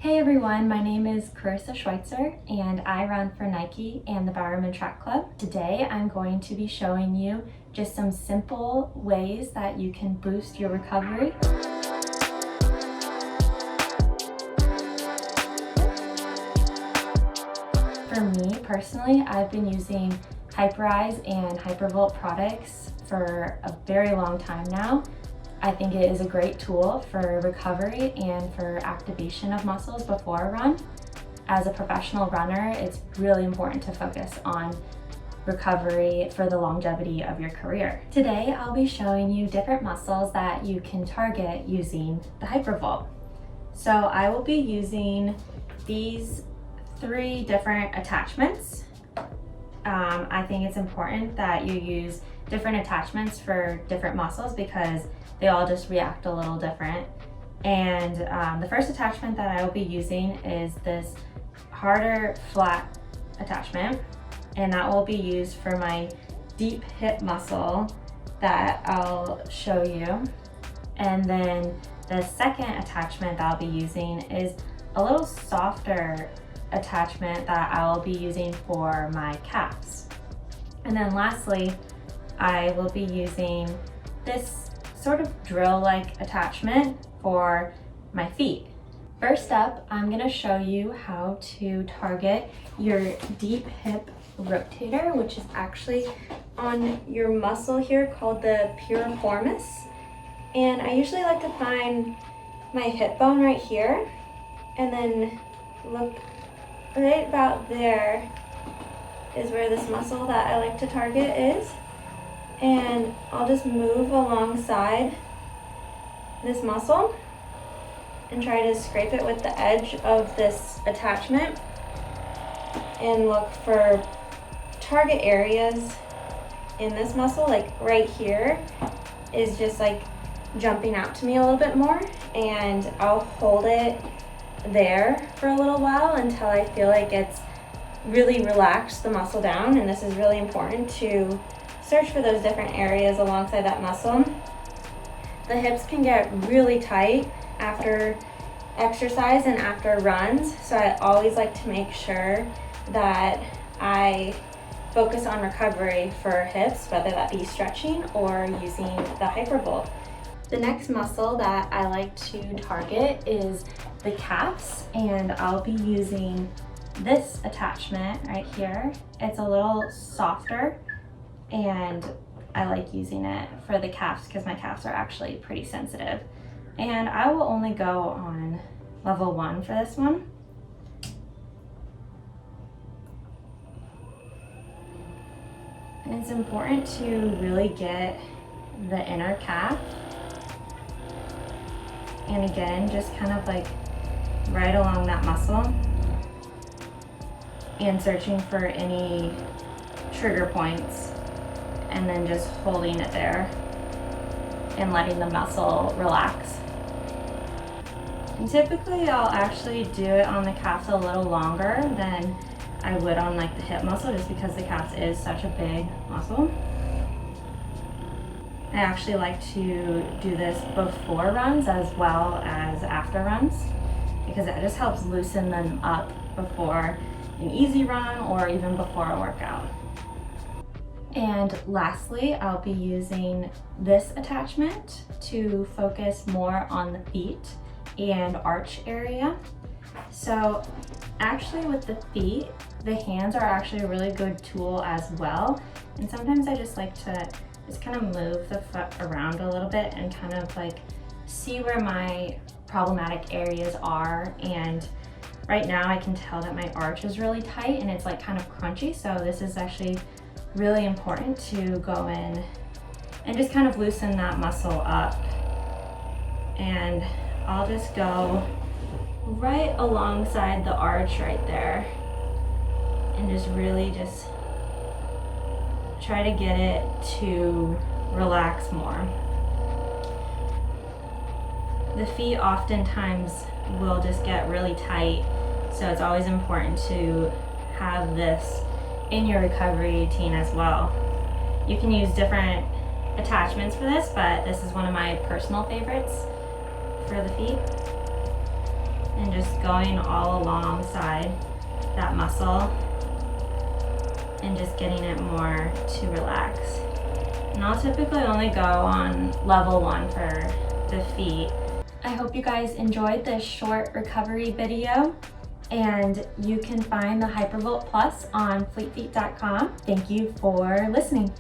Hey everyone, my name is Karissa Schweizer and I run for Nike and the Bowerman Track Club. Today I'm going to be showing you just some simple ways that you can boost your recovery. For me personally, I've been using Hyperice and Hypervolt products for a very long time now. I think it is a great tool for recovery and for activation of muscles before a run. As a professional runner, it's really important to focus on recovery for the longevity of your career. Today, I'll be showing you different muscles that you can target using the Hypervolt. So I will be using these 3 different attachments. I think it's important that you use different attachments for different muscles because they all just react a little different. And the first attachment that I will be using is this harder flat attachment, and that will be used for my deep hip muscle that I'll show you. And then the second attachment that I'll be using is a little softer attachment that I will be using for my calves. And then lastly, I will be using this sort of drill-like attachment for my feet. First up, I'm going to show you how to target your deep hip rotator, which is actually on your muscle here called the piriformis. And I usually like to find my hip bone right here and then look right about there is where this muscle that I like to target is. And I'll just move alongside this muscle and try to scrape it with the edge of this attachment and look for target areas in this muscle. Like right here is just like jumping out to me a little bit more, and I'll hold it there for a little while until I feel like it's really relaxed the muscle down. And this is really important to search for those different areas alongside that muscle. The hips can get really tight after exercise and after runs, so I always like to make sure that I focus on recovery for hips, whether that be stretching or using the Hypervolt. The next muscle that I like to target is the calves, and I'll be using this attachment right here. It's a little softer, and I like using it for the calves because my calves are actually pretty sensitive. And I will only go on level 1 for this one. And it's important to really get the inner calf. And again, just kind of like right along that muscle and searching for any trigger points, and then just holding it there and letting the muscle relax. And typically I'll actually do it on the calves a little longer than I would on like the hip muscle, just because the calves is such a big muscle. I actually like to do this before runs as well as after runs, because it just helps loosen them up before an easy run or even before a workout. And lastly, I'll be using this attachment to focus more on the feet and arch area. So actually with the feet, the hands are actually a really good tool as well. And sometimes I just like to just kind of move the foot around a little bit and kind of like see where my problematic areas are. And right now I can tell that my arch is really tight and it's like kind of crunchy. So this is actually really important to go in and just kind of loosen that muscle up. And I'll just go right alongside the arch right there and just really just try to get it to relax more. The feet oftentimes will just get really tight, so it's always important to have this in your recovery routine as well. You can use different attachments for this, but this is one of my personal favorites for the feet. and just going all alongside that muscle and just getting it more to relax. And I'll typically only go on level 1 for the feet. I hope you guys enjoyed this short recovery video, and you can find the Hypervolt Plus on fleetfeet.com. Thank you for listening.